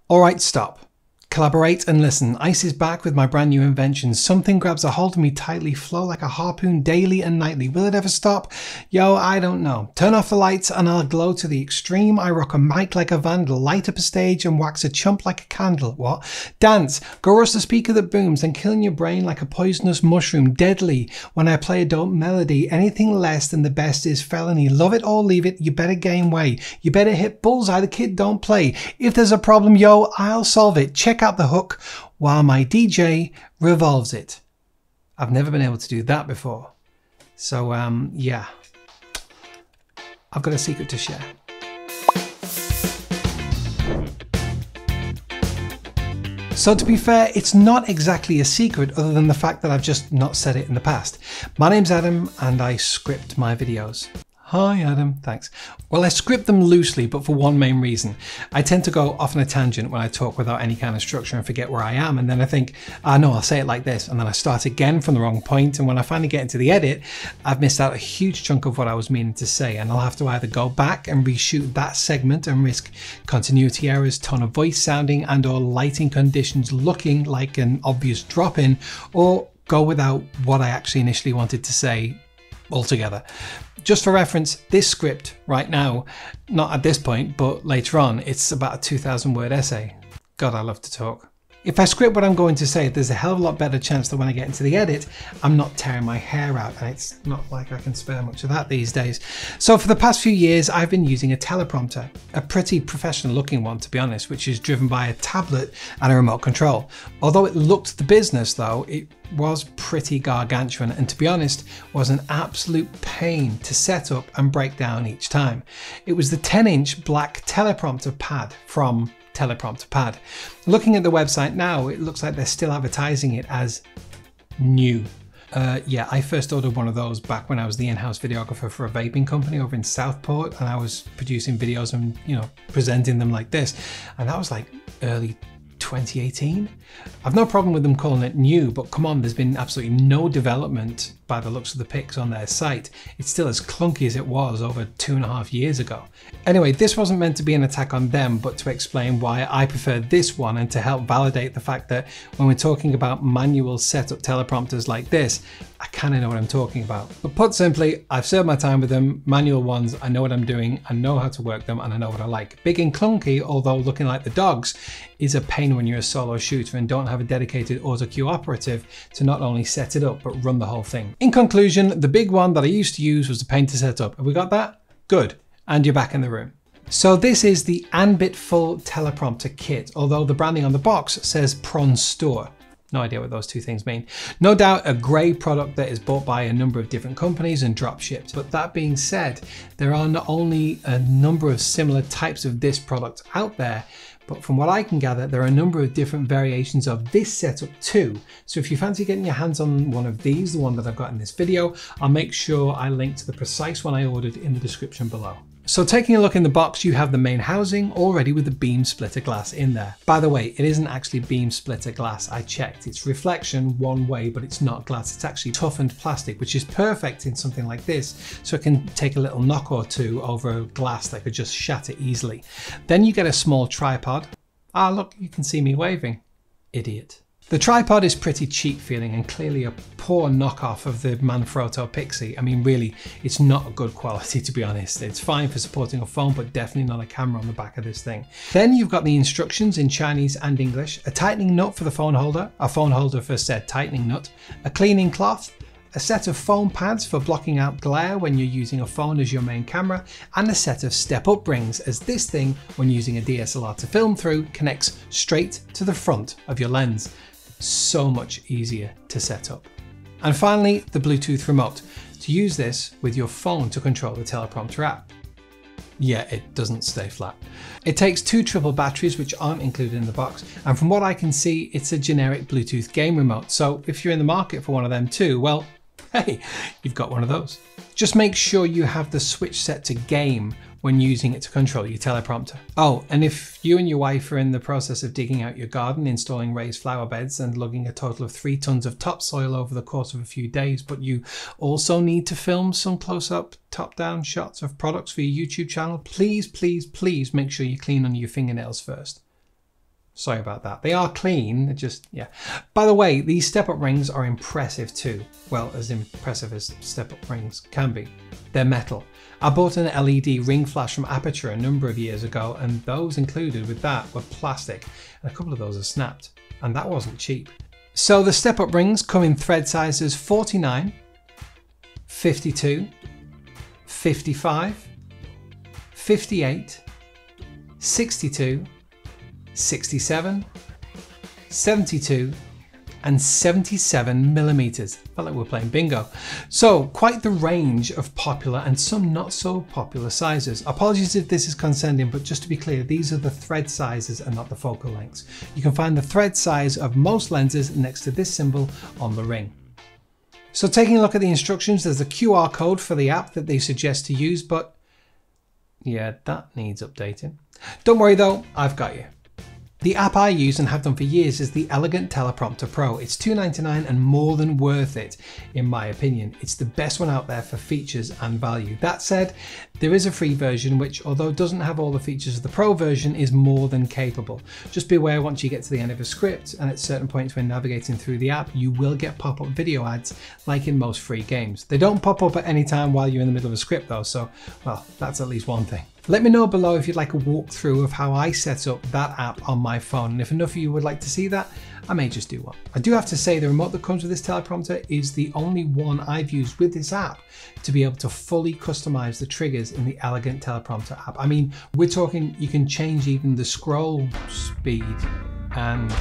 Alright, stop. Collaborate and listen. Ice is back with my brand new invention. Something grabs a hold of me tightly, flow like a harpoon daily and nightly. Will it ever stop? Yo, I don't know. Turn off the lights and I'll glow to the extreme. I rock a mic like a vandal, light up a stage and wax a chump like a candle. What? Dance. Go rush the speaker that booms and kill in your brain like a poisonous mushroom. Deadly. When I play a dope melody, anything less than the best is felony. Love it or leave it. You better gain weight. You better hit bullseye. The kid don't play. If there's a problem, yo, I'll solve it. Check out the hook while my DJ revolves it. I've never been able to do that before. So yeah, I've got a secret to share. So to be fair, it's not exactly a secret other than the fact that I've just not said it in the past. My name's Adam and I script my videos. Hi Adam, thanks. Well, I script them loosely, but for one main reason. I tend to go off on a tangent when I talk without any kind of structure and forget where I am, and then I think, no, I'll say it like this, and then I start again from the wrong point, and when I finally get into the edit, I've missed out a huge chunk of what I was meaning to say, and I'll have to either go back and reshoot that segment and risk continuity errors, tone of voice sounding, and or lighting conditions looking like an obvious drop-in, or go without what I actually initially wanted to say altogether. Just for reference, this script right now, not at this point, but later on, it's about a 2,000 word essay. God, I love to talk. If I script what I'm going to say, there's a hell of a lot better chance that when I get into the edit, I'm not tearing my hair out, and it's not like I can spare much of that these days. So for the past few years, I've been using a teleprompter, a pretty professional looking one to be honest, which is driven by a tablet and a remote control. Although it looked the business though, it was pretty gargantuan and to be honest, was an absolute pain to set up and break down each time. It was the 10-inch black teleprompter pad from Teleprompter pad. Looking at the website now, it looks like they're still advertising it as new. Yeah, I first ordered one of those back when I was the in-house videographer for a vaping company over in Southport, and I was producing videos and, you know, presenting them like this, and that was like early 2018. I've no problem with them calling it new, but come on, there's been absolutely no development by the looks of the pics on their site. It's still as clunky as it was over 2.5 years ago. Anyway, this wasn't meant to be an attack on them, but to explain why I prefer this one and to help validate the fact that when we're talking about manual setup teleprompters like this, I kind of know what I'm talking about. But put simply, I've served my time with them. Manual ones, I know what I'm doing, I know how to work them, and I know what I like. Big and clunky, although looking like the dogs, is a pain when you're a solo shooter and don't have a dedicated auto cue operative to not only set it up, but run the whole thing. In conclusion, the big one that I used to use was a pain to set up. Have we got that? Good. And you're back in the room. So this is the Ambitful teleprompter kit, although the branding on the box says Pronstoor. No idea what those two things mean. No doubt a great product that is bought by a number of different companies and drop shipped. But that being said, there are not only a number of similar types of this product out there, but from what I can gather, there are a number of different variations of this setup too. So if you fancy getting your hands on one of these, the one that I've got in this video, I'll make sure I link to the precise one I ordered in the description below. So taking a look in the box, you have the main housing already with the beam splitter glass in there. By the way, it isn't actually beam splitter glass, I checked. It's reflection one way, but it's not glass. It's actually toughened plastic, which is perfect in something like this. So it can take a little knock or two over glass that could just shatter easily. Then you get a small tripod. Ah, look, you can see me waving. Idiot. The tripod is pretty cheap feeling and clearly a poor knockoff of the Manfrotto Pixie. I mean, really, it's not a good quality to be honest. It's fine for supporting a phone, but definitely not a camera on the back of this thing. Then you've got the instructions in Chinese and English, a tightening nut for the phone holder, a phone holder for said tightening nut, a cleaning cloth, a set of foam pads for blocking out glare when you're using a phone as your main camera, and a set of step-up rings, as this thing, when using a DSLR to film through, connects straight to the front of your lens. So much easier to set up. And finally, the Bluetooth remote, to use this with your phone to control the teleprompter app. Yeah, it doesn't stay flat. It takes 2 triple batteries, which aren't included in the box, and from what I can see, it's a generic Bluetooth game remote, so if you're in the market for one of them too, well, hey, you've got one of those. Just make sure you have the switch set to game when using it to control your teleprompter. Oh, and if you and your wife are in the process of digging out your garden, installing raised flower beds and lugging a total of 3 tons of topsoil over the course of a few days, but you also need to film some close-up, top-down shots of products for your YouTube channel, please, please, please make sure you clean under your fingernails first. Sorry about that. They are clean, just, yeah. By the way, these step-up rings are impressive too. Well, as impressive as step-up rings can be. They're metal. I bought an LED ring flash from Aperture a number of years ago, and those included with that were plastic, and a couple of those are snapped, and that wasn't cheap. So the step-up rings come in thread sizes 49, 52, 55, 58, 62, 67, 72, and 77 millimeters. Felt like we're playing bingo. So quite the range of popular and some not so popular sizes. Apologies if this is condescending, but just to be clear, these are the thread sizes and not the focal lengths. You can find the thread size of most lenses next to this symbol on the ring. So taking a look at the instructions, there's a QR code for the app that they suggest to use, but yeah, that needs updating. Don't worry though, I've got you. The app I use and have done for years is the Elegant Teleprompter Pro. It's $2.99 and more than worth it, in my opinion. It's the best one out there for features and value. That said, there is a free version which, although doesn't have all the features of the Pro version, is more than capable. Just be aware once you get to the end of a script and at certain points when navigating through the app, you will get pop-up video ads like in most free games. They don't pop up at any time while you're in the middle of a script though, so, well, that's at least one thing. Let me know below if you'd like a walkthrough of how I set up that app on my phone, and if enough of you would like to see that, I may just do one. I do have to say the remote that comes with this teleprompter is the only one I've used with this app to be able to fully customize the triggers in the Elegant Teleprompter app. I mean, we're talking you can change even the scroll speed, and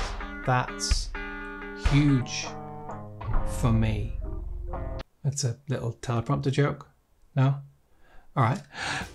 that's huge for me. That's a little teleprompter joke, no? All right,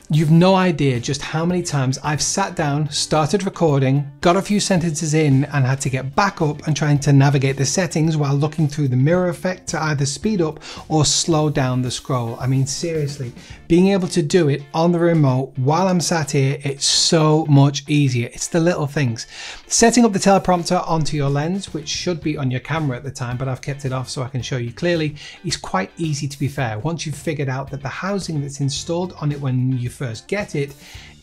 you've no idea just how many times I've sat down, started recording, got a few sentences in and had to get back up and trying to navigate the settings while looking through the mirror effect to either speed up or slow down the scroll. I mean, seriously, being able to do it on the remote while I'm sat here, it's so much easier. It's the little things. Setting up the teleprompter onto your lens, which should be on your camera at the time, but I've kept it off so I can show you clearly, is quite easy to be fair. Once you've figured out that the housing that's installed on it when you first get it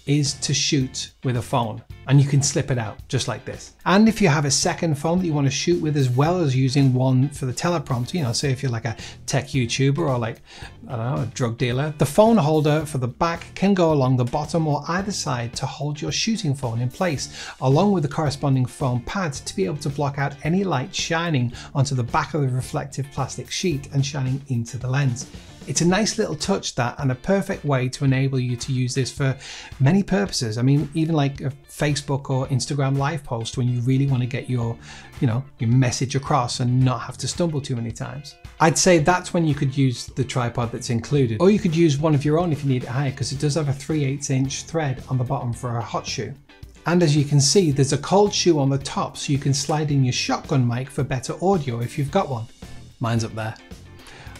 is to shoot with a phone, and you can slip it out just like this. And if you have a second phone that you want to shoot with as well as using one for the teleprompter, you know, say if you're like a tech YouTuber or like, I don't know, a drug dealer, the phone holder for the back can go along the bottom or either side to hold your shooting phone in place, along with the corresponding phone pad to be able to block out any light shining onto the back of the reflective plastic sheet and shining into the lens. It's a nice little touch that, and a perfect way to enable you to use this for many purposes. I mean, even like a Facebook or Instagram live post when you really want to get your, your message across and not have to stumble too many times. I'd say that's when you could use the tripod that's included, or you could use one of your own if you need it higher, because it does have a 3/8 inch thread on the bottom for a hot shoe. And as you can see, there's a cold shoe on the top, so you can slide in your shotgun mic for better audio if you've got one. Mine's up there.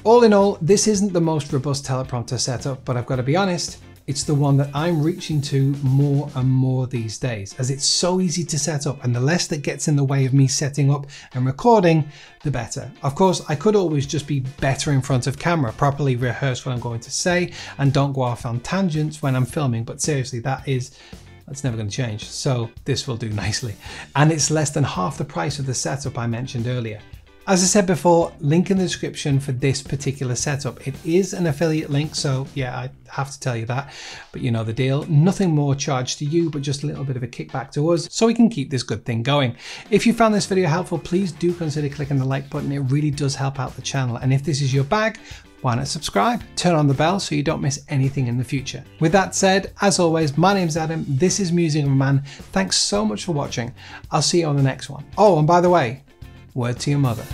All in all, this isn't the most robust teleprompter setup, but I've got to be honest, it's the one that I'm reaching to more and more these days, as it's so easy to set up, and the less that gets in the way of me setting up and recording, the better. Of course, I could always just be better in front of camera, properly rehearse what I'm going to say, and don't go off on tangents when I'm filming, but seriously, that's never going to change. So this will do nicely. And it's less than half the price of the setup I mentioned earlier. As I said before, link in the description for this particular setup. It is an affiliate link, so yeah, I have to tell you that, but you know the deal. Nothing more charged to you, but just a little bit of a kickback to us so we can keep this good thing going. If you found this video helpful, please do consider clicking the like button. It really does help out the channel. And if this is your bag, why not subscribe? Turn on the bell so you don't miss anything in the future. With that said, as always, my name's Adam. This is Musing of a Man. Thanks so much for watching. I'll see you on the next one. Oh, and by the way, word to your mother.